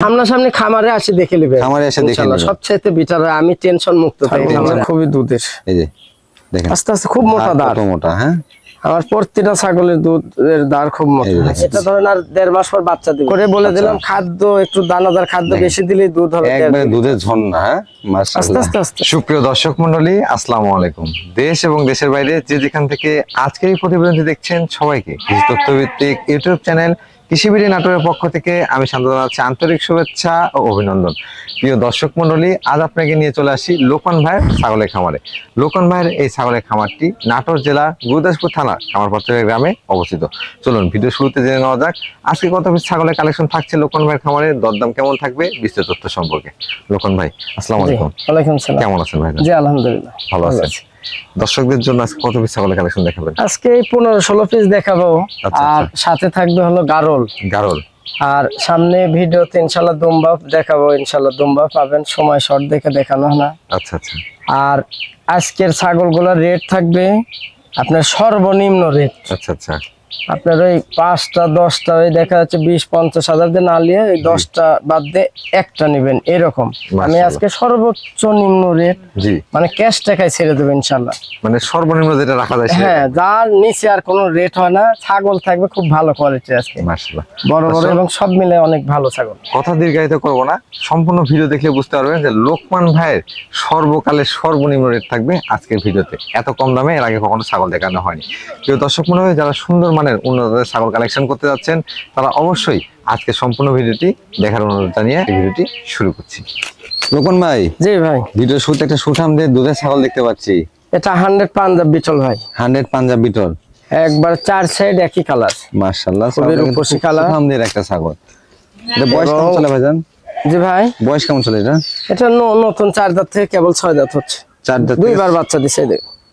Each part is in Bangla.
সামনাসামনি খামারে আসি দেখে নেবে, খামারে এসে দেখে নেবে সবচেয়ে বেটার। আমি টেনশন মুক্ত থাকি, খুবই দুধের। এই যে দেখেন আস্তে আস্তে খুব মোটা দাঁড়, কত মোটা। হ্যাঁ, আমার প্রত্যেকটা ছাগলের দুধের দাঁড় খুব মোটা। এটা ধরেন আর 1.5 মাস পর বাচ্চা দিবে করে বলে দিলাম। খাদ্য একটু দানাদার খাদ্য বেশি দিলে দুধ হবে একবারে দুধের ঝর্ণা। হ্যাঁ, মাশাআল্লাহ। আস্তে আস্তে। সুপ্রিয় দর্শক মণ্ডলী, আসসালামু আলাইকুম। দেশ এবং দেশের বাইরে যে যেখান থেকে আজকের এই প্রতিবেদনটি দেখছেন, সবাইকে কৃষি তথ্যভিত্তিক ইউটিউব চ্যানেল কৃষিবিড়ি নাটোরের পক্ষ থেকে আমি শান্ত জানাচ্ছি আন্তরিক শুভেচ্ছা ও অভিনন্দন। প্রিয় দর্শক মণ্ডলী, আজ আপনাকে নিয়ে চলে আসি লোকন ভাইয়ের ছাগলের খামারে। লোকন ভাইয়ের এই ছাগলের খামারটি নাটোর জেলার গুরুদাসপুর থানার কামারপাত্রের গ্রামে অবস্থিত। চলুন ভিডিও শুরুতে জেনে নেওয়া যাক আজকে কত পিস ছাগলের কালেকশন থাকছে লোকন ভাইয়ের খামারে, দরদাম কেমন থাকবে, বিস্তারিত তথ্য সম্পর্কে। লোকন ভাই, আসসালামু আলাইকুম। ওয়ালাইকুম আসসালাম। কেমন আছেন ভাই? জি আলহামদুলিল্লাহ ভালো আছেন। দর্শকদের জন্য আজকে কত পিস ছাগলের কালেকশন দেখাবেন? আজকে 15-16 পিস দেখাবো। আর সাথে থাকবে হলো গারল। আর সামনে ভিডিওতে ইনশাআল্লাহ দুম্বা দেখাবো। ইনশাআল্লাহ দুম্বা পাবেন, সময় শর্ট দেখে দেখানো না। আচ্ছা। আর আজকের ছাগলগুলোর রেট থাকবে আপনার সর্বনিম্ন রেট। আচ্ছা। আপনার ওই 5টা 10টা ওই দেখা যাচ্ছে 20-50 হাজার দিয়ে না নিয়ে ওই 10টা বাদ দিয়ে একটা নেবেন এরকম। আমি আজকে সর্বোচ্চ নিম্ন রেট, মানে ক্যাশ টাকায় ছেড়ে দেবো ইনশাল্লাহ। মানে সর্বনিম্ন যেটা রাখা যায়, হ্যাঁ, যার নিচে আর কোনো রেট হয় না। ছাগল থাকবে খুব ভালো কোয়ালিটি আজকে, মাশাআল্লাহ, বড় বড় এবং সব মিলে অনেক ভালো ছাগল। কথা দীর্ঘায়িত করবো না, সম্পূর্ণ ভিডিও দেখলে বুঝতে পারবেন যে লোকমান ভাইয়ের সর্বকালের সর্বনিম্ন রেট থাকবে আজকের ভিডিওতে। এত কম দামে এর আগে কখনো ছাগল দেখানো হয়নি। প্রিয় দর্শক মনে হয় যারা সুন্দর মানের উন্নত ছাগল কালেকশন করতে যাচ্ছেন, তারা অবশ্যই আজকে সম্পূর্ণ ভিডিওটি দেখার অনুরোধ জানিয়ে ভিডিওটি শুরু করছি। লোকন ভাই, জি ভাই, ভিডিও শুরুতে একটা সুঠাম দিয়ে দুধের ছাগল দেখতে পাচ্ছি। এটা 100 পাঞ্জাব বিটল ভাই। 100 পাঞ্জাব বিটল, একবার 4 সাইড একই কালার। মাশাআল্লাহ, সুঠাম দিয়ে একটা ছাগল। এটা বয়স কেমন চলে ভাইজান? জি ভাই, বয়স কেমন চলে এটা? এটা নতুন 4 দাঁত থেকে কেবল 6 দাঁত হচ্ছে। 4 দাঁত, দুইবার বাচ্চা দিছে।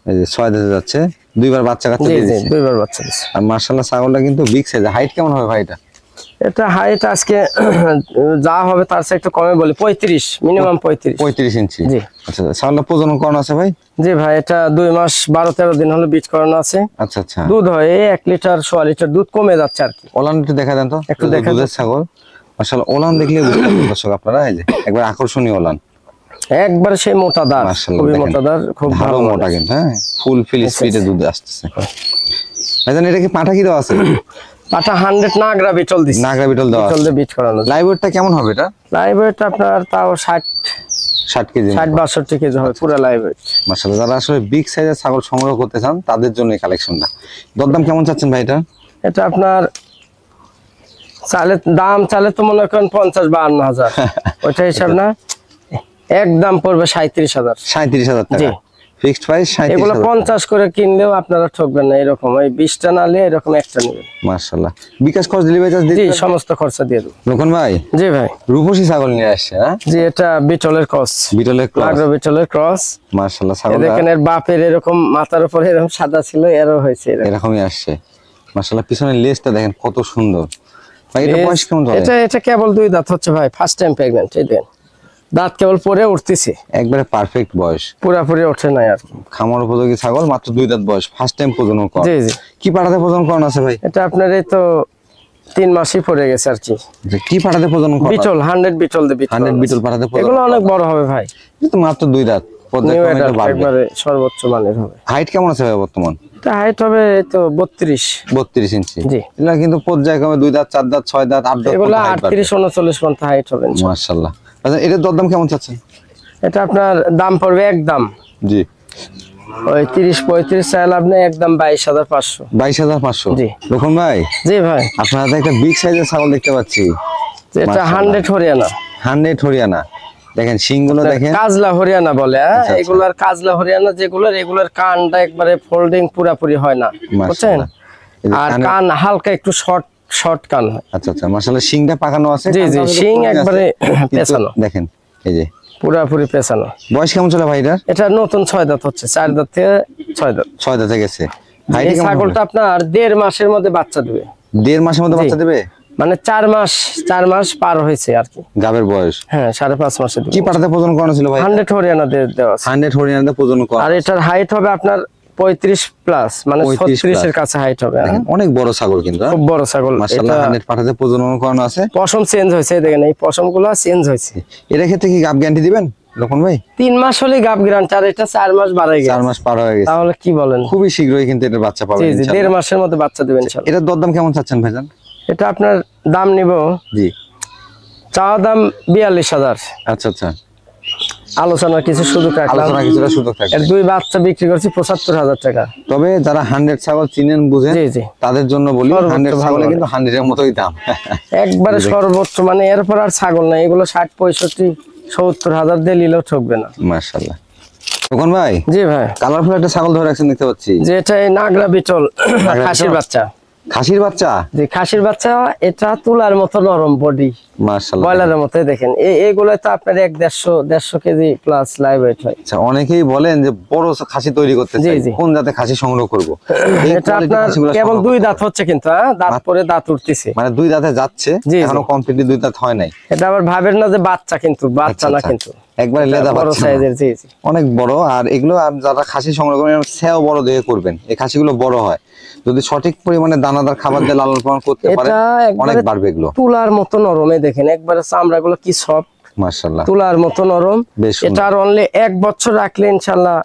এই যে 6 দাঁতে যাচ্ছে, দুইবার বাচ্চা কাচ্চা দিয়েছে। জি, দুইবার বাচ্চা দিছে। আর মাশাআল্লাহ ছাগলটা কিন্তু বিগ সাইজ। হাইট কেমন হবে ভাই এটা? এটা হাইট আজকে যা হবে তার চেয়ে একটু কমে বলি, 35 মিনিমাম 35 ইঞ্চি। জি। আচ্ছা, ছাগলটা প্রজনন করানো আছে ভাই? জি ভাই, এটা 2 মাস 12-13 দিন হলো বিট করানো আছে। আচ্ছা। দুধ হয় 1 লিটার 1.5 লিটার দুধ কমে যাচ্ছে আর কি। ওলান একটু দেখা দেন তো, একটু দেখা। দুধের ছাগল মাশাআল্লাহ, ওলান দেখলে বুঝতে পারবেন দর্শক আপনারা। এই যে একবার আকর্ষণীয় ওলান, একবার সেই মোটা দাঁড়, খুবই মোটা দাঁড়, খুব ভালো মোটা কিন্তু। হ্যাঁ, ফুল ফিল স্পিডে দুধ আসতেছে। ভাইজান এটা কি পাঠা কি দেওয়া আছে? পাটা 100 নাগরা বিটল দিছে। নাগরা বিটল দেওয়া আছে, বিট করানো। লাইভ ওয়েটটা কেমন হবে এটা? লাইভ ওয়েট আপনার তাও 60 কেজি, 60-62 কেজি হবে পুরো লাইভ ওয়েট। মাশাআল্লাহ, যারা আসলে বিগ সাইজের ছাগল সংগ্রহ করতে চান তাদের জন্য এই কালেকশনটা। দরদাম কেমন চাচ্ছেন ভাই এটা? এটা আপনার চালে তো মনে করেন 50-52 হাজার, ওইটা হিসাব না। একদম পড়বে 37,000। 37,000 টাকা ফিক্সড প্রাইস। 37,000 এগুলো 50 করে কিনলেও আপনারা ঠকবেন না। এরকম ওই 20টা না নিয়ে এরকম একটা নেবেন। মাশাআল্লাহ, বিকাশ খরচ ডেলিভারি চার্জ জি, সমস্ত খরচা দিয়ে দেব। লোকন ভাই, জি ভাই, রূপসী ছাগল নিয়ে আসছে। হ্যাঁ জি, এটা বিটলের ক্রস, নাগরা বিটলের ক্রস। মাশাআল্লাহ, ছাগল দেখেন এর বাপের এরকম মাথার উপরে এরকম সাদা ছিল, এরও হয়েছে এরকমই আসছে। মাশাআল্লাহ, পিছনের লেজটা দেখেন কত সুন্দর। ভাই এটা বয়স কেমন চলে? এটা কেবল 2 দাঁত হচ্ছে ভাই, ফার্স্ট টাইম প্রেগন্যান্ট। এই দেন দাঁত কেবল পরে উঠতেছে, একবারে পারফেক্ট বয়স, পুরোপুরি ওঠে নাই আর কি। খামার উপযোগী ছাগল, মাত্র 2 দাঁত বয়স, ফার্স্ট টাইম প্রজনন করা। জি। কি পাঠাতে প্রজনন করানো আছে ভাই? এটা আপনার এই তো 3 মাসই পড়ে গেছে আর কি। কি পাঠাতে প্রজনন করা? বিটল 100 বিটল দে বিটল। 100 বিটল পাঠাতে প্রজনন। এগুলো অনেক বড় হবে ভাই, কিন্তু মাত্র 2 দাঁত, একবারে সর্বোচ্চ মানের হবে। হাইট কেমন আছে ভাই বর্তমান? এটা হাইট হবে এই তো 32 ইঞ্চি। জি। এটা কিন্তু পর্যায়ক্রমে 2 দাঁত 4 দাঁত 6 দাঁত 8 দাঁত, এগুলো 38-39 পর্যন্ত হাইট হবে মাশাআল্লাহ। আচ্ছা, এটার দরদাম কেমন চাচ্ছেন? এটা আপনার দাম পড়বে একদম, জি, ওই 30-35 চাইলে আপনি একদম 22,500। 22,500। জি। লোকন ভাই, জি ভাই, আপনারা একটা বিগ সাইজের ছাগল দেখতে পাচ্ছি। এটা 100 হরিয়ানা। 100 হরিয়ানা, দেখেন শিংগুলো দেখেন, কাজলা হরিয়ানা বলে। এগুলার কাজলা হরিয়ানা যেগুলো, এগুলার কানটা একবারে ফোল্ডিং পুরাপুরি হয় না, বুঝছেন? আর কান হালকা একটু শর্ট কান হয়। আচ্ছা, মাশাআল্লাহ, শিংটা পাকানো আছে। জি, শিং একবারে পেছানো, দেখেন এই যে পুরাপুরি পেছানো। বয়স কেমন চলে ভাই এটার? এটা নতুন 6 দাঁত হচ্ছে, 4 দাঁত থেকে 6 দাঁত। 6 দাঁতে গেছে। এই ছাগলটা আপনার 1.5 মাসের মধ্যে বাচ্চা দেবে। 1.5 মাসের মধ্যে বাচ্চা দেবে, মানে 4 মাস পার হয়েছে আর কি গাবের বয়স। হ্যাঁ, 5.5 মাসে। কি পাঠাতে প্রজনন করানো ছিল ভাই? 100 হরিয়ানা দেওয়া আছে। 100 হরিয়ানাতে প্রজনন করা। আর এটার হাইট হবে আপনার 35 প্লাস, মানে 35 36 এর কাছে হাইট হবে। দেখেন অনেক বড় ছাগল কিন্তু, খুব বড় ছাগল। মাশাআল্লাহ। এটা 100 পাঠাতে প্রজনন করানো আছে, পশম চেঞ্জ হয়েছে, দেখেন এই পশমগুলো চেঞ্জ হয়েছে। এর ক্ষেত্রে কি গাব গ্যারান্টি দিবেন লোকন ভাই? 3 মাস হলে গাব গ্যারান্টি, আর এটা 4 মাস বাড়াই গেছে, 4 মাস পার হয়ে গেছে, তাহলে কি বলেন? খুবই শীঘ্রই কিন্তু এটার বাচ্চা পাবেন জি জি, ইনশাআল্লাহ। 1.5 মাসের মধ্যে বাচ্চা দিবেন ইনশাআল্লাহ। এটার দরদাম কেমন চাচ্ছেন ভাইজান? এটা আপনার দাম নিব, জি চাওয়া দাম 42,000, আচ্ছা আচ্ছা, আলোচনার কিছু সুযোগ রাখলাম। আলোচনা কিছুটা সুযোগ থাকবে। এর 2 বাচ্চা বিক্রি করছি 75,000 টাকা। তবে যারা 100 ছাগল চিনেন বুঝেন জি জি, তাদের জন্য বলি, সর্বোচ্চ 100 ছাগলে ভালো কিন্তু 100 এর মতোই দাম। একবারে সর্বোচ্চ, মানে এরপর আর ছাগল নাই, এগুলো 60, 65, 70,000 দিয়ে নিলেও ঠকবে না। মাশাআল্লাহ। তখন ভাই জি ভাই, কালারফুল একটা ছাগল ধরে রাখছেন দেখতে পাচ্ছি, যে এটা এই নাগরা বিটল, খাসির বিটল? বাচ্চা। খাসির বাচ্চা? যে খাসির বাচ্চা, এটা তুলার মতো নরম বডি, মাশাআল্লাহ। ব্রয়লারের মতো। দেখেন এইগুলো তো আপনার 150 কেজি প্লাস লাইভ ওয়েট হয়। আচ্ছা, অনেকেই বলেন যে বড় খাসি তৈরি করতে জি, চাই, জি। কোন জাতে খাসি সংগ্রহ করব? এটা আপনার কেবল 2 দাঁত হচ্ছে কিন্তু, দাঁত পরে দাঁত উঠতেছে, মানে 2 দাঁতে যাচ্ছে, জি, এখনো জি। কমপ্লিটলি 2 দাঁত হয় নাই। এটা আবার ভাবেন না যে বাচ্চা, কিন্তু বাচ্চা না, আচ্ছা, কিন্তু একবারে এটা লেদা বড় বাচ্চা না। সাইজের। জি জি, অনেক বড়। আর এগুলো যারা খাসি সংগ্রহ করবেন সেও বড় দেখে করবেন, এই খাসিগুলো বড় হয় যদি সঠিক পরিমাণে দানাদার খাবার দিয়ে লালন পালন করতে পারে, এটা অনেক একবারে বাড়বে এগুলো। তুলার মতো নরমে, দেখেন একবারে চামড়াগুলো কি সফট, মাশাআল্লাহ, তুলার মতো নরম। বেশ সুন্দর। এটা আর অনলি 1 বছর রাখলে ইনশাআল্লাহ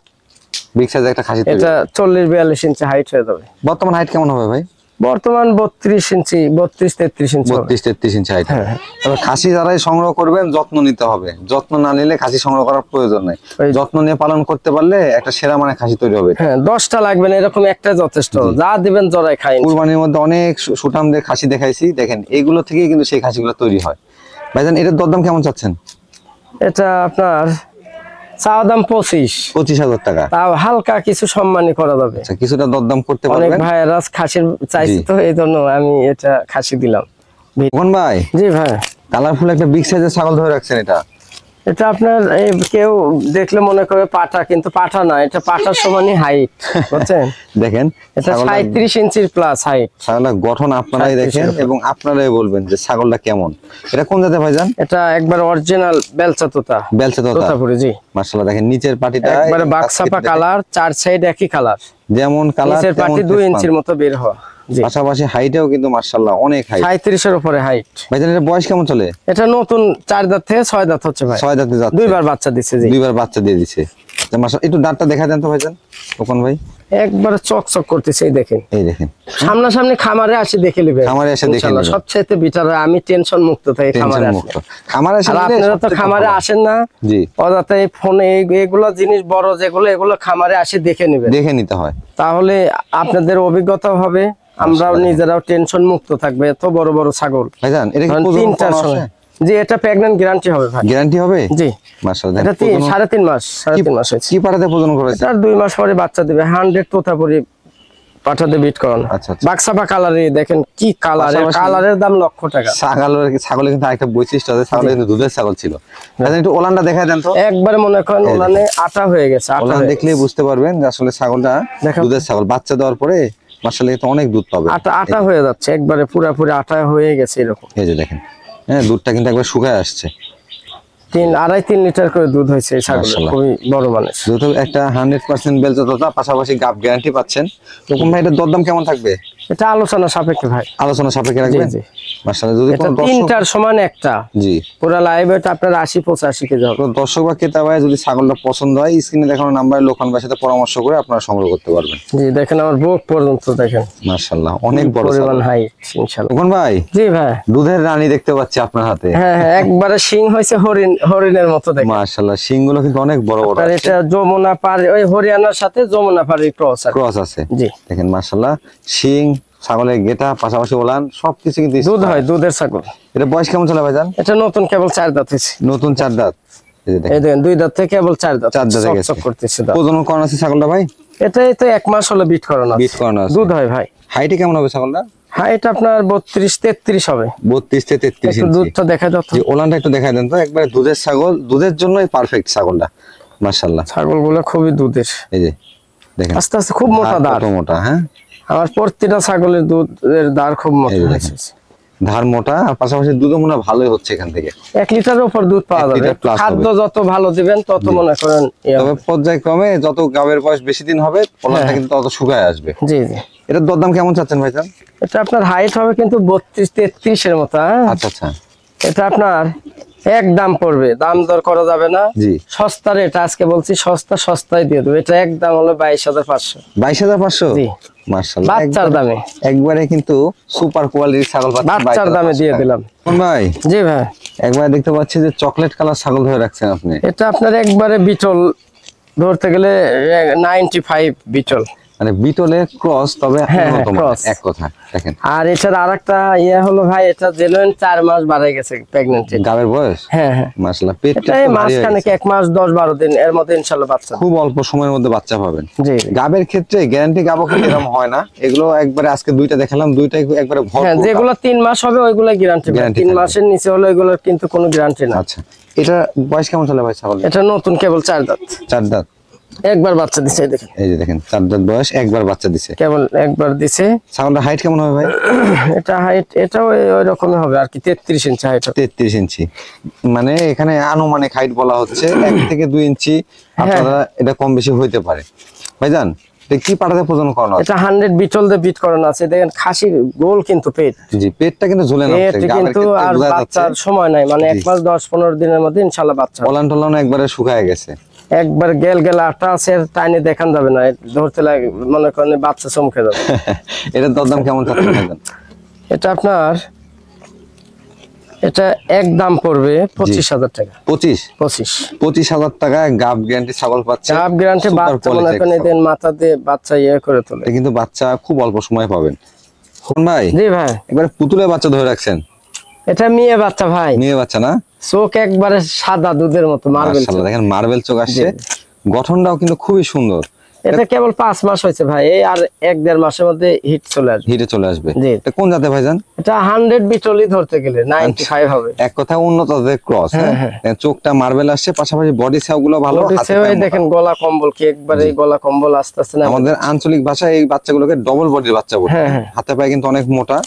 বিগ সাইজ একটা খাসি তৈরি। এটা 40-42 ইঞ্চি হাইট হয়ে যাবে। বর্তমান হাইট কেমন হবে ভাই? বর্তমান 32 ইঞ্চি, 32-33 ইঞ্চি হবে। 32-33 ইঞ্চি হাইট। হ্যাঁ, হ্যাঁ। তবে খাসি যারাই সংগ্রহ করবেন যত্ন নিতে হবে, যত্ন না নিলে খাসি সংগ্রহ করার প্রয়োজন নাই। ওই- যত্ন নিয়ে পালন করতে পারলে একটা সেরা মানে খাসি তৈরি হবে। হ্যাঁ, 10টা লাগবে না, এরকম একটা যথেষ্ট, যা দিবেন জরাই খাই। কুরবানির মধ্যে অনেক সুঠামদের খাসি দেখাইছি, দেখেন এগুলো থেকেই কিন্তু সেই খাসিগুলো তৈরি হয়। ভাইজান এটার দরদাম কেমন চাচ্ছেন? এটা আপনার চাওয়া দাম 25,000 টাকা। তাও হালকা কিছু সম্মানী করা যাবে। আচ্ছা, কিছুটা দরদাম করতে অনেক পারবেন। ভাইয়েরা খাসির চাইছে, জি। তো এই জন্য আমি এটা খাসি দিলাম। কোন ভাই জি ভাই, কালারফুল একটা বিগ সাইজের ছাগল ধরে রাখছেন, এটা আপনার কেউ দেখলে মনে করে পাঠা, কিন্তু পাঠা না, এটা পাঠার সমানই হাইট, বুঝছেন? দেখেন এটা ছাগলটা- 37 ইঞ্চির প্লাস হাইট। ছাগলের গঠন আপনারাই 37 দেখেন এরকম। এবং আপনারাই বলবেন যে ছাগলটা কেমন। এটা কোন জাতে ভাইজান? এটা একবার অরিজিনাল বেলচা তোতা, বেলচা তোতা। তোতাপুরি। জি, মাশাআল্লাহ, দেখেন নিচের পাটিটা একবারে বাক্সাপা কালার, 4 সাইড একই কালার, যেমন কালার নিচের পাটি 2 ইঞ্চির মতো বের হওয়া। জি, পাশাপাশি হাইটেও কিন্তু মাশাআল্লাহ অনেক হাইট। 37 এর উপরে হাইট। ভাইজান এটা বয়স কেমন চলে? এটা নতুন 4 দাঁত থেকে 6 দাঁত হচ্ছে ভাই, 6 দাঁতে যাচ্ছে, 2 বার বাচ্চা দিছে। জি, 2 বার বাচ্চা দিয়ে দিছে। মাশাআল্লাহ, একটু দাঁতটা দেখা দেন তো ভাইজান, ওখান ভাই। একবারে চকচক করতেছে, এই দেখেন। এই দেখেন, সামনাসামনি খামারে আসি দেখে নেবে, খামারে এসে দেখে ইনশাআল্লাহ। নেবে। সবচাইতে বেটার, আমি টেনশন মুক্ত থাকি খামারে টেনশন আসলে। মুক্ত। খামারে এসে আর নিলে আপনারা তো সবথেকে খামারে ভালো। আসেন না, জি, অযথা এই ফোনে এগুলো জিনিস বড় যেগুলো, এগুলো খামারে আসি দেখে নেবেন, দেখে নিতে হয়। তাহলে আপনাদের অভিজ্ঞতা হবে, আমরাও নিজেরাও টেনশন মুক্ত থাকবে। এত বড় বড় ছাগল, ভাইজান এটা কি ধরেন প্রজনন 3টার করানো সময়। আছে? জি, এটা প্রেগন্যান্ট গ্যারান্টি হবে ভাই। গ্যারান্টি হবে? জি, মাশাআল্লাহ, এটা প্রজনন- 3.5 মাস, 3.5 মাস হয়েছে। কি পাটাতে প্রজনন করেছে? এটার 2 মাস পরে বাচ্চা দিবে। 100 তোতাপুরি পাঠাতে বিট করানো। আচ্ছা, আচ্ছা। বাক্সাপা কালারে, দেখেন কি কালার, পাশাপাশি- কালারের দাম লক্ষ টাকা। ছাগলের কিন্তু আরেকটা বৈশিষ্ট্য আছে, ছাগলের কিন্তু দুধের ছাগল ছিল। ভাইজান একটু ওলানটা দেখায় দেন তো। একবারে মনে করেন এই ওলানে আটা হয়ে গেছে, আটা ওলান হয়ে দেখলেই বুঝতে পারবেন যে আসলে ছাগলটা দেখাও। দুধের ছাগল। বাচ্চা দেওয়ার পরে মাশাআল্লাহ তো অনেক দুধ পাবে। আটা আটা হয়ে যাচ্ছে, একবারে পুরাপুরি আটা হয়ে গেছে এরকম। এই যে দেখেন, হ্যাঁ দুধটা কিন্তু একবার শুকায় আসছে। 2.5-3 লিটার করে দুধ হয়েছে এই ছাগলের, মাশাআল্লাহ। খুবই বড় মানের। যেহেতু একটা 100% বেলচা তোতা, পাশাপাশি গাব গ্যারান্টি পাচ্ছেন। তখন ভাই এটার দরদাম কেমন থাকবে? এটা আলোচনা সাপেক্ষে ভাই। আলোচনা সাপেক্ষে রাখবেন? জি। মাশাআল্লাহ, যদি এটা কোনো দর্শক 3টার সমান একটা, জি পুরা লাইভ এটা আপনার 80-85 কেজি হবে। কোনো দর্শক বা ক্রেতা ভাই যদি ছাগলটা পছন্দ হয়, স্ক্রিনে দেখানো নাম্বারে লোকাল ভাইয়ের সাথে পরামর্শ করে আপনারা সংগ্রহ করতে পারবেন। জি, দেখেন আমার বুক পর্যন্ত, দেখেন মাশাআল্লাহ অনেক বড় পরিমাণ ছাগল। হাইট ইনশাআল্লাহ। তখন ভাই জি ভাই, দুধের রানী দেখতে পাচ্ছি আপনার হাতে। হ্যাঁ হ্যাঁ, একবারে শিং হয়েছে হরিণের মতো, দেখেন। মাশাআল্লাহ, শিংগুলো কিন্তু অনেক বড় বড় আর আছে। এটা যমুনা পাড়ি, ওই হরিয়ানার সাথে যমুনা পাড়ির ক্রস আর কি। ক্রস আছে। জি, দেখেন মাশাআল্লাহ, শিং, ছাগলের গেটা, পাশাপাশি ওলান সবকিছু কিন্তু দুধ হয়, দুধের ছাগল। এটা বয়স কেমন চলে ভাইজান? এটা নতুন কেবল 4 দাঁত হয়েছে। নতুন 4 দাঁত। এই যে দেখেন, এই দেখেন 2 দাঁত থেকে কেবল 4 দাঁত, 4 দাঁতে গেছে। চকচক করতেছে দাঁত। প্রজনন করানো আছে ছাগলটা ভাই? এটাই তো 1 মাস হলো বিট করানো আছে। বিট করানো আছে। দুধ হয় ভাই। হাইটে কেমন হবে ছাগলটা? হ্যাঁ, এটা আপনার 32-33 হবে। 32 থেকে 33 একটু ইঞ্চি। দুধটা দেখা যাচ্ছে। যে ওলানটা একটু দেখায় দেন তো। একবারে দুধের ছাগল, দুধের জন্যই পারফেক্ট ছাগলটা। মাশাআল্লাহ, ছাগলগুলো খুবই দুধের, এই যে দেখেন আস্তে আস্তে খুব মোটা হাড় দাঁড়। কত মোটা, হ্যাঁ আমার প্রতিটা ছাগলের দুধের দাঁড় খুব মোটা এই যে হয়েছে। ধার মোটা আর পাশাপাশি দুধও মনে হয় ভালোই হচ্ছে এখান থেকে। 1 লিটারের উপর দুধ পাওয়া 1 যাবে। লিটার plus খাদ্য হবে। যত ভালো দিবেন তত মনে করেন তবে পর্যায়ক্রমে যত গাবের বয়স বেশি দিন হবে ফলনটা কিন্তু তত শুকায় আসবে। জি জি। এটার দরদাম কেমন চাচ্ছেন ভাইজান? এটা আপনার হাইট হবে কিন্তু 32-33 এর মতো। হ্যাঁ? আচ্ছা আচ্ছা। এটা আপনার এক দাম পড়বে, দাম দর করা যাবে না। জি। সস্তা রেট আজকে বলছি, সস্তায় দিয়ে দেবো। এটা এক দাম হলো 22,500। 22,500? জি। মাশাআল্লাহ, বাচ্চার দামে একবারে কিন্তু সুপার কোয়ালিটির ছাগল পাচ্ছেন। বাচ্চার দামে দিয়ে দিলাম। ভাই জি ভাই, একবারে দেখতে পাচ্ছি যে চকলেট কালার ছাগল ধরে রাখছেন আপনি। এটা আপনার একবারে বিটল, ধরতে গেলে 95 বিটল। মানে বিটলের ক্রস, তবে হ্যাঁ, উন্নত মানের, cross। এক কথা দেখেন। আর এটার আরেকটা হলো ভাই, এটা জেনুইন 4 মাস বাড়াই গেছে প্রেগন্যান্ট। গাবের বয়স হ্যাঁ হ্যাঁ, মাশাআল্লাহ, পেটটা এটা এই মাসখানেক 1 মাস 10-12 দিন এর মধ্যে ইনশাআল্লাহ বাচ্চা। খুব অল্প সময়ের মধ্যে বাচ্চা পাবেন। জি। গাবের ক্ষেত্রে গ্যারান্টি গাবো কিন্তু এরকম হয় না। এগুলো একবারে আজকে দুইটা দেখালাম, দুইটাই একবারে হ্যাঁ, ভরপুর। যেগুলো 3 মাস হবে ওইগুলো গ্যারান্টি। Guarantee 3 থাকবে। মাসের নিচে হলে ওইগুলোর কিন্তু কোনো গ্যারান্টি না। আচ্ছা, এটা বয়স কেমন চলে ভাই ছাগল? এটা নতুন, কেবল 4 দাঁত, 4 দাঁত। একবার বাচ্চা দিছে। দেখেন, এই যে দেখেন 4 দাঁত বয়স, একবার বাচ্চা দিছে। কেবল একবার দিছে। ছাগলটা হাইট কেমন হবে ভাই? এটা হাইট এটাও ওই রকমই হবে আর কি, 33 ইঞ্চি হাইট হবে। 33 ইঞ্চি, মানে এখানে আনুমানিক হাইট বলা হচ্ছে 1 থেকে 2 ইঞ্চি আপনারা এটা কম বেশি হইতে পারে। ভাইজান এটা কি পাটাতে প্রজনন করানো আছে? এটা 100 বিটল দিয়ে বিট করানো আছে। দেখেন খাসির গোল কিন্তু পেট, জি, পেটটা কিন্তু ঝুলে না, পেট কিন্তু আর বাচ্চার সময় নাই, মানে 1 মাস 10-15 দিনের মধ্যে ইনশাআল্লাহ বাচ্চা। ওলান টোলানো একবারে শুকায় গেছে, একবার গেল আটা আছে, টাইনে দেখান যাবে না, ধরতে লাগে মনে করেন বাচ্চা চমকে যাবে। এটার দরদাম কেমন চাচ্ছেন ভাইজান? এটা আপনার এটা এক দাম পড়বে 25,000 টাকা। 25,000 টাকা গাব গ্যারান্টি ছাগল পাচ্ছে। চাপ গ্যারান্টি Super বাচ্চা মনে quality করেন ছাগল। এদের মাথা দিয়ে বাচ্চা করে তোলে। এটা কিন্তু বাচ্চা খুব অল্প সময় পাবেন। ভাই জি ভাই, একবারে পুতুলের বাচ্চা ধরে রাখছেন। এটা মেয়ে বাচ্চা ভাই, মেয়ে বাচ্চা না? চোখ একবারে সাদা দুধের মতো, মার্বেল। মাশাআল্লাহ, দেখেন মার্বেল চোখ আসছে, গঠনটাও কিন্তু খুবই সুন্দর। এটা কেবল 5 মাস হয়েছে ভাই, এই আর 1-1.5 মাসের মধ্যে হিট চলে আসবে। হিটে চলে আসবে। জি। এটা কোন জাতে ভাইজান? এটা 100 বিটলি ধরতে গেলে 95 হবে। এক কথা উন্নত জাতের ক্রস। হ্যাঁ, চোখটা মার্বেল আসছে, পাশাপাশি বডি ছাউ গুলো ভালো। হাতে পায়ে মোটা। দেখেন গলা কম্বল কি একবারে, গলা কম্বল আস্তে আস্তে না আমাদের আঞ্চলিক ভাষায় এই বাচ্চাগুলোকে ডবল বডির বাচ্চা বলে। হাতে পায়ে কিন্তু অনেক মোটা।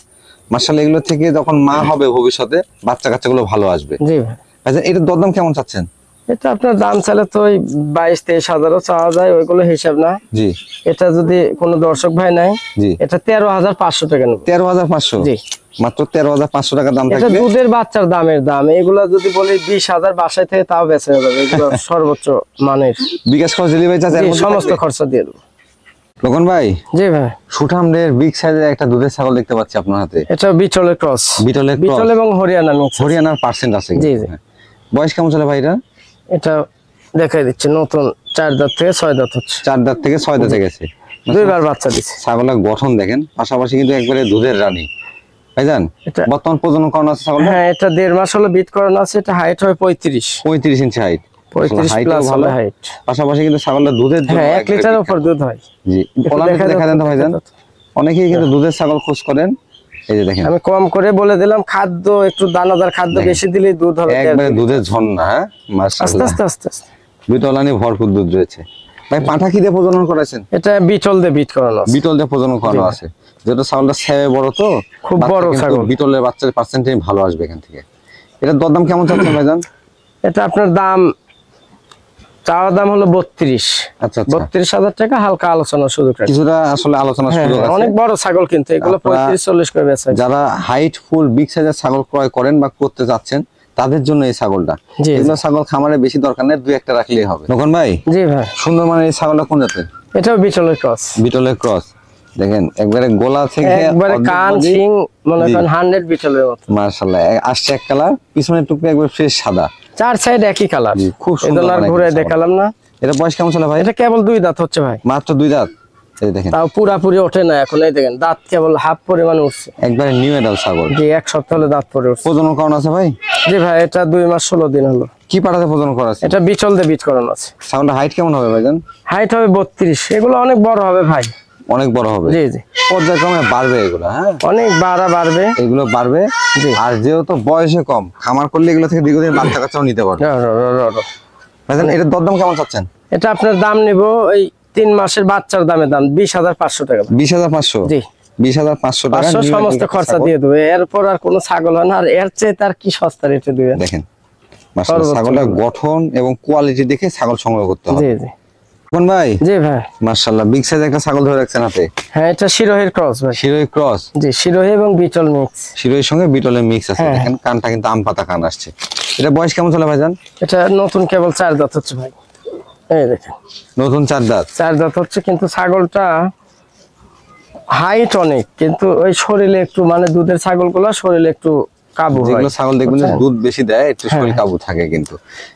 মাশাআল্লাহ, এগুলো থেকে যখন মা হবে ভবিষ্যতে বাচ্চা কাচ্চাগুলো ভালো আসবে। জি ভাই, আচ্ছা, এটার দরদাম কেমন চাচ্ছেন? এটা আপনার দাম চাইলে তো ওই 22-23 হাজারও চাওয়া যায়, ওইগুলো হিসাব না। জি। এটা যদি কোনো দর্শক ভাই নাই, জি। এটা 13,500 টাকা নেব। 13,500? জি। মাত্র 13,500 টাকা দাম এটা থাকবে। দুধের বাচ্চার দামের দাম। এগুলা যদি বলি 20,000 বাসায় থেকে, তাও বেঁচে যাবে। এগুলো সর্বোচ্চ মানের। বিকাশ খরচ ডেলিভারি চার্জ জি, সমস্ত খরচা দিয়ে দেবো। লোকন ভাই, জি ভাই, সুঠামদের বিগ সাইজের একটা দুধের ছাগল দেখতে পাচ্ছি আপনার হাতে। এটা বিটলের ক্রস। বিটলের ক্রস। বিটল এবং হরিয়ানা মিক্স। হরিয়ানার পার্সেন্ট আছে। জি জি। হ্যাঁ। বয়স কেমন চলে ভাই এটা? এটা দেখাই দিচ্ছে, নতুন 4 দাঁত থেকে 6 দাঁত হচ্ছে। 4 দাঁত থেকে 6 দাঁতে গেছে। 2 বার বাচ্চা দিছে। ছাগলের গঠন দেখেন, পাশাপাশি কিন্তু একবারে দুধের রানী। ভাইজান এটা- বর্তমান প্রজনন করানো আছে ছাগল? হ্যাঁ, এটা 1.5 মাস হলো বিট করানো আছে। এটা হাইট হয় 35 ইঞ্চি হাইট। 35 প্লাস ভালো। হলো হাইট। পাশাপাশি কিন্তু ছাগলটা দুধের জন্য হ্যাঁ, 1 একবারে লিটার বিখ্যাত। উপর দুধ হয়। জি, ওলান দেখা দেন তো ভাইজান। অনেকেই কিন্তু দুধের ছাগল খোঁজ করেন। এই যে দেখেন, আমি কম করে বলে দিলাম, খাদ্য একটু দানাদার খাদ্য বেশি দিলে দুধ হবে। একবারে দুধের ঝর্ণা। হ্যাঁ, আস্তে মাশাআল্লাহ, আস্তে আস্তে আস্তে। বিটলানি ভরপুর দুধ রয়েছে। ভাই পাঠা কি দিয়ে প্রজনন করেছেন? এটা বিটল দিয়ে বিট করানো আছে। বিটল দিয়ে প্রজনন করানো আছে, যেটা ছাগলটা সেবে বড় তো, খুব বাচ্চা বড় কিন্তু ছাগল। বিটলের বাচ্চার পার্সেন্টেজ ভালো আসবে এখান থেকে। এটার দরদাম কেমন চাচ্ছেন ভাইজান? এটা আপনার দাম, চাওয়া দাম হলো 32। আচ্ছা আচ্ছা, 32,000 টাকা, হালকা আলোচনার সুযোগ আছে। কিছুটা আসলে আলোচনার হ্যাঁ, সুযোগ আছে। অনেক বড় ছাগল কিন্তু এগুলো আপনারা 35-40 করে বেচা হয়। যারা হাইট ফুল বিগ সাইজের ছাগল ক্রয় করেন বা করতে চাচ্ছেন তাদের জন্য এই ছাগলটা। জি, এগুলো ছাগল খামারে বেশি দরকার নেই, 2-1টা রাখলেই হবে। নখন ভাই, জি ভাই, সুন্দর মানে এই ছাগলটা কোন জাতের? এটাও বিটলের ক্রস। বিটলের ক্রস। দেখেন একবারে গোলা থেকে একবারে অর্ধেক কান বডি। সিং মনে জি। করেন 100 বিটলের মতো। মাশাআল্লাহ, আসছে এক কালার, পিছনের টুকরো একবার ফ্রেশ সাদা। 4 সাইড একই কালার। জি, খুব সুন্দর এগুলো আর মানে ঘুরে ছাগল। দেখালাম না। এটা বয়স কেমন ছিল ভাই? এটা কেবল 2 দাঁত হচ্ছে ভাই, মাত্র 2 দাঁত। এই দেখেন তাও পুরাপুরি ওঠে না এখন। এই দেখেন দাঁত কেবল হাফ পরিমাণ উঠছে। একবারে নিউ এডাল ছাগল। জি, 1 সপ্তাহ হলে দাঁত পরে উঠছে। প্রজনন করানো আছে ভাই? জি ভাই, এটা 2 মাস 16 দিন হলো। কি পাঠাতে প্রজনন করা আছে? এটা বিটল দিয়ে বিট করানো আছে। ছাগলটা হাইট কেমন হবে ভাইজান? হাইট হবে 32। এগুলো অনেক বড় হবে ভাই। অনেক বড় হবে। জি জি, পর্যায়ক্রমে বাড়বে এগুলো। হ্যাঁ, অনেক বাড়বে। এগুলো বাড়বে। জি। আর যেহেতু বয়সে কম, খামার করলে এগুলো থেকে দীর্ঘদিন বাচ্চা কাচ্চাও নিতে পারবে। ভাইজান এটার দরদাম কেমন চাচ্ছেন? এটা আপনার দাম নিব ওই 3 মাসের বাচ্চার দামের দাম 20,500 টাকা। 20,500? জি। 20,500 টাকা 500 সমস্ত খরচা দিয়ে দেবে, এরপর আর কোনো ছাগল হয় না। আর এর চেয়ে তার কি সস্তা রেটে দিবেন। দেখেন মাশাআল্লাহ, ছাগলের গঠন এবং কোয়ালিটি দেখে ছাগল সংগ্রহ করতে হবে। জি জি কোন ভাই? জি ভাই। মাশাআল্লাহ, বিগ সাইজ একটা ছাগল ধরে রাখছেন হাতে। হ্যাঁ, এটা শিরোহির ক্রস ভাই। শিরোহী ক্রস। জি, শিরোহী এবং বিটল মিক্স। শিরোহীর সঙ্গে বিটলের মিক্স আছে। হ্যাঁ। দেখেন কানটা কিন্তু আম পাতা কান আসছে। এটা বয়স কেমন চলে ভাইজান? এটা নতুন কেবল 4 দাঁত হচ্ছে ভাই। এই দেখেন নতুন 4 দাঁত। 4 দাঁত হচ্ছে, কিন্তু ছাগলটা হাইট অনেক, কিন্তু ওই শরীরে একটু মানে দুধের ছাগলগুলো শরীরে একটু কাবু হয়। যেগুলো ছাগল দেখবেন যে বুঝছেন? দুধ বেশি দেয়, একটু হ্যাঁ। শরীর কাবু থাকে কিন্তু।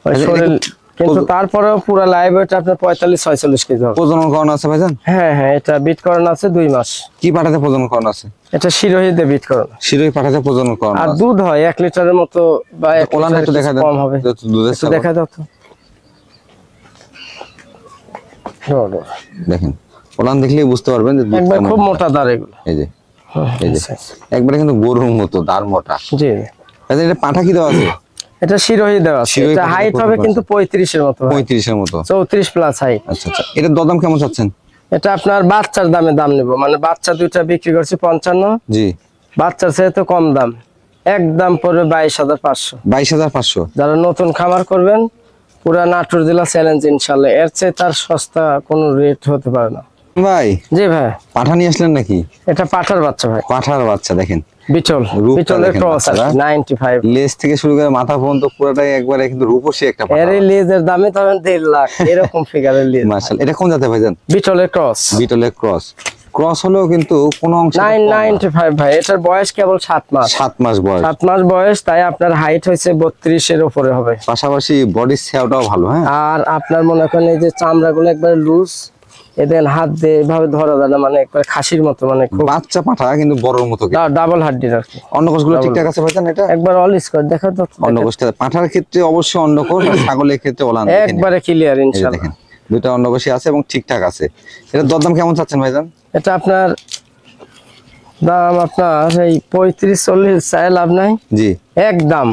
ওই শরীর, কিন্তু তারপরেও পুরো লাইভ ওয়েট আপনার 45-46 কেজি হবে। প্রজনন করানো আছে ভাইজান? হ্যাঁ হ্যাঁ, এটা বিট করানো আছে 2 মাস। কি পাঠাতে প্রজনন করানো আছে? এটা শিরোহিতে বিট করানো। শিরোহী পাঠাতে প্রজনন করানো আর আছে। দুধ হয় 1 লিটারের মতো, বা 1 ওলান লিটারের একটু দেখা কিছু দেন, কম হবে। যত দুধের একটু ছাগল। দেখা দাও তো। দেখেন ওলান দেখলেই বুঝতে পারবেন যে দুধ একবার কেমন খুব হয়। মোটা দাঁড় এগুলো। এই যে এই যে আচ্ছা, আচ্ছা। একবারে কিন্তু গরুর মতো দাঁড় মোটা। জি, ভাইজান এটা পাঠা কি দেওয়া আছে? এটা শিরোহি দেওয়া আছে। শিরোহি এটা কত হাইট কত হবে আছে? কিন্তু 35 এর মতো, 35 এর মতো। 34 প্লাস হাইট। আচ্ছা আচ্ছা, এটার দরদাম কেমন চাচ্ছেন? এটা আপনার বাচ্চার দাম নেব, মানে বাচ্চা দুইটা বিক্রি করছি 55, জি, বাচ্চার চেয়ে তো কম দাম, একদম পড়বে 22,500। 22,500। যারা নতুন খামার করবেন, পুরা নাটোর জেলা চ্যালেঞ্জ ইনশাল্লাহ, এর চেয়ে তার সস্তা কোনো রেট হতে পারে না। ভাই জি ভাই, পাঠা নিয়ে আসলেন নাকি? এটা পাঠার বাচ্চা ভাই, পাঠার বাচ্চা। দেখেন বিটল, রূপটা বিটলের দেখেন ক্রস বাচ্চারা। 95। লেজ থেকে শুরু করে মাথা পর্যন্ত পুরোটাই একবারে কিন্তু রূপসী একটা পাঠা। এর এই লেজের দামে তো 1.5 লাখ এরকম ফিগারের লেজ। মাশাআল্লাহ, এটা কোন জাতের ভাইজান? বিটলের ক্রস বিটলের ক্রস। ক্রস হলেও কিন্তু কোনো অংশে 995 ভাই। এটার বয়স কেবল 7 মাস। 7 মাস বয়স। 7 মাস বয়স, তাই আপনার হাইট হয়েছে 32 এর উপরে হবে। পাশাপাশি বডির সেওটাও ভালো। হ্যাঁ, আর আপনার মনে করেন এই যে চামড়াগুলো একবার লুজ, এদের হাত দিয়ে এভাবে ধরা যায় না, মানে একবার খাসির মতো, মানে খুব বাচ্চা পাঠা কিন্তু বড়র মতো। ডাবল হাড্ডির আর কি। অন্ডকোষগুলো ঠিকঠাক আছে ভাইজান? এটা একবার অল স্কোয়ার দেখা তো, অন্ডকোষটা পাঠার ক্ষেত্রে অবশ্যই অন্ডকোষ, আর ছাগলের ক্ষেত্রে ওলান দেখে নিন। একবারে ক্লিয়ার এই যে ইনশাআল্লাহ। দেখেন দুইটা অন্ডকোষই আছে এবং ঠিকঠাক আছে। এটা দরদাম কেমন চাচ্ছেন ভাইজান? এটা আপনার দাম আপনার এই 35-40 চাই লাভ নাই, জি, একদম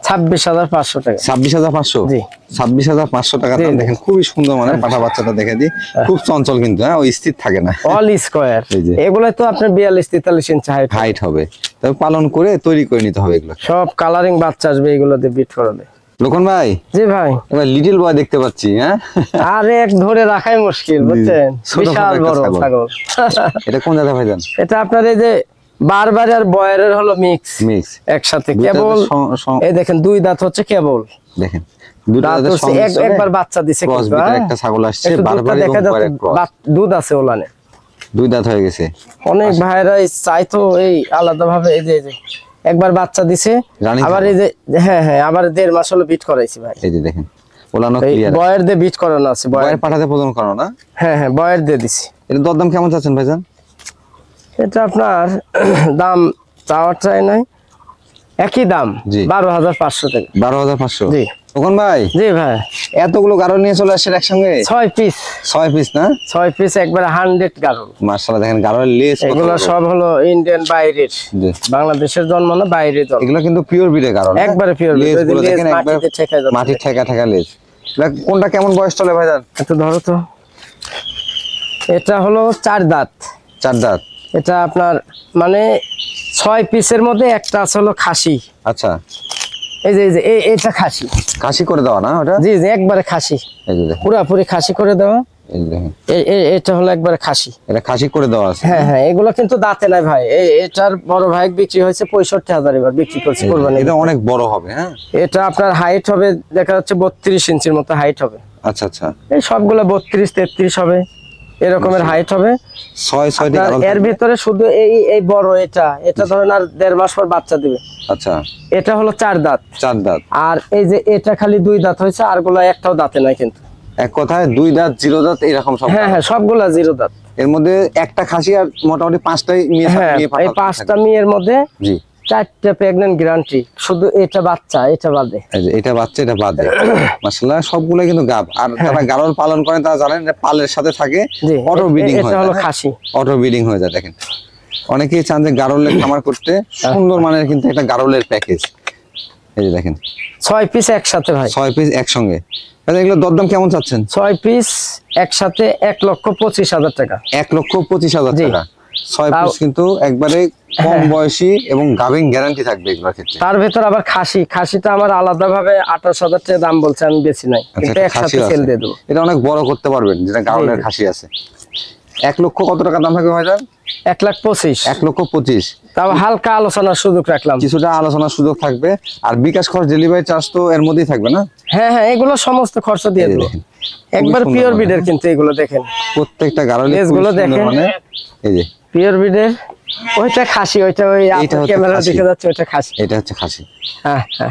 26,500 টাকা। 26,500। জি। 26,500 টাকা দাম। জি। দেখেন খুবই সুন্দর মানে পাঠা বাচ্চাটা দেখে দিই, খুব চঞ্চল কিন্তু। হ্যাঁ, ওই স্থির থাকে না, অল স্কোয়ার। এই যে। এগুলো তো আপনার 42-43 ইঞ্চি হাইট। হাইট হবে, তবে পালন করে তৈরি করে নিতে হবে এগুলো। সব কালারিং বাচ্চা আসবে এগুলো দিয়ে বিট করাবে। লোকন ভাই জি ভাই, এবার লিটল বয় দেখতে পাচ্ছি। হ্যাঁ, আরে এক ধরে রাখাই মুশকিল, বুঝছেন, ছোট বিশাল একটা বড় ছাগল। ছাগল। এটা কোন জায়গা ভাইজান? এটা আপনার এই যে বারবার আর বয়ারের হলো মিক্স মিক্স। একসাথে, কেবল এই দেখেন 2 দাঁত হচ্ছে কেবল। দেখেন দুটো দাঁত দাঁতের হচ্ছে সংমিশ্রণে একবার বাচ্চা দিছে ক্রস কিন্তু, বিটের হ্যাঁ? একটা ছাগল আসছে, একটু দুধটা বারবার এবং দেখা পরে যাচ্ছে, ক্রস। দুধ আছে ওলানে। 2 দাঁত হয়ে গেছে। অনেক ভাইরা চাইতো এই আলাদা ভাবে, এই যে একবার বাচ্চা দিছে, রানিং আবার এই যে হ্যাঁ হ্যাঁ, আবার 1.5 মাস হলো বিট করাইছি ভাই। এই যে দেখেন ওলানো এই ক্লিয়ার। বয়ের দিয়ে বিট করানো আছে, বয়ের। বয়ের পাঠাতে প্রদান করো না? হ্যাঁ হ্যাঁ, বয়ের দিয়ে দিছি। এর দরদাম কেমন চাচ্ছেন ভাইজান? এটা আপনার দাম চাওয়ার চাই নাই, একই দাম, জি। 12,500 টাকা। 12,500। জি। তখন ভাই জি ভাই, এতগুলো গাড়ল নিয়ে চলে আসছেন একসঙ্গে? 6 পিস। 6 পিস না? 6 পিস একবারে 100 গারল। মাশাআল্লাহ, দেখেন গাড়লের লেজ কত এগুলো বড়। সব হলো ইন্ডিয়ান বাইরের, জি। বাংলাদেশের জন্ম না, বাইরের জন্ম। এগুলো কিন্তু পিওর বিটের গাড়ল। হ্যাঁ? একবারে pure breed। লেজগুলো ওই যে লেজ দেখেন একবার মাটিতে ঠেকা যাচ্ছে। মাটির ঠেকা ঠেকা লেজ। এটা কোনটা কেমন বয়স চলে ভাইজান? একটু ধরো তো। এটা হলো 4 দাঁত। 4 দাঁত। এটা আপনার মানে 6 পিসের মধ্যে একটা আছে হলো খাসি। আচ্ছা, এই যে এটা খাসি। কাশি করে দেওয়া না ওটা? জি জি, একবারে খাসি, এই যে দেখেন, পুরাপুরি খাসি করে দেওয়া। এই যে দেখেন এটা হলো একবারে খাসি। এটা খাসি করে দেওয়া আছে। হ্যাঁ হ্যাঁ, এগুলো কিন্তু দাঁতে নাই ভাই। এটার বড় ভাই বিক্রি হয়েছে 65,000, এবার বিক্রি করছে কোরবানি। এটা অনেক বড় হবে। হ্যাঁ, এটা আপনার হাইট হবে দেখা যাচ্ছে 32 ইঞ্চির মতো হাইট হবে। আচ্ছা আচ্ছা। এই সবগুলো 32-33 হবে, এরকমের হাইট হবে। 6টি আপনার গাড়ল এর থাকবে। ভিতরে শুধু এই বড় এটা ধরেন আর 1.5 মাস পর বাচ্চা দিবে। আচ্ছা, এটা হলো 4 দাঁত। 4 দাঁত। আর এই যে এটা খালি 2 দাঁত হয়েছে, আরগুলো একটাও দাঁতে নাই কিন্তু। এক কথায় 2 দাঁত 0 দাঁত এরকম সব। হ্যাঁ হ্যাঁ, সবগুলা 0 দাঁত। এর মধ্যে একটা খাসি আর মোটামুটি 5টাই নিয়ে হ্যাঁ, এই 5টা মেয়ের মধ্যে জি। 4টা প্রেগন্যান্ট গ্যারান্টি, শুধু এটা বাচ্চা, এটা বাদে। এই যে এটা বাচ্চা, এটা বাদে। মাশাআল্লাহ, সবগুলো কিন্তু গাব। আর যারা গাড়ল পালন করেন তারা জানেন যে পালের সাথে থাকে, জি, অটো ব্রিডিং হয়। এটা হলো খাসি। অটো ব্রিডিং হয়ে যায়। দেখেন অনেকেই চান যে গাড়লের খামার করতে, সুন্দর মানের কিন্তু একটা গাড়লের প্যাকেজ। এই যে দেখেন 6 পিস একসাথে ভাই। 6 পিস একসঙ্গে। তাহলে এগুলো দরদাম কেমন চাচ্ছেন? 6 পিস একসাথে 1,25,000 টাকা। 1,25,000 জি। টাকা। 6 তাও- পিস কিন্তু একবারে কম বয়সী এবং গাভিন গ্যারান্টি থাকবে এগুলোর ক্ষেত্রে। তার ভেতর আবার খাসিটা আমার আলাদা ভাবে 28,000 টাকা দাম বলছে, আমি বেশি নাই, আচ্ছা, কিন্তু একটা একসাথে খাসিও সেল আছে। দিয়ে দেবো। এটা অনেক বড় করতে পারবেন, যেটা গাউনের জি। খাসি আছে। 1 লক্ষ কত টাকা দাম থাকবে ভাইজান? 1,25,000। 1,25,000। তাও হালকা আলোচনার সুযোগ রাখলাম। কিছুটা আলোচনার সুযোগ থাকবে। আর বিকাশ খরচ, ডেলিভারি চার্জ তো এর মধ্যেই থাকবে না? হ্যাঁ হ্যাঁ, এগুলো সমস্ত খরচ দিয়ে এই যে দেবো। দেখেন, একবার সুন্দর পিওর মানে। বিডের, কিন্তু এগুলো দেখেন প্রত্যেকটা গাড়লে লেজগুলো দেখেন। মানে এই যে পিওর বিডের। ওইটা খাসি, ওইটা ওই এইটা হচ্ছে ক্যামেরা খাসি। দেখে যাচ্ছে, ওইটা খাসি। এটা হচ্ছে খাসি। হ্যাঁ হ্যাঁ।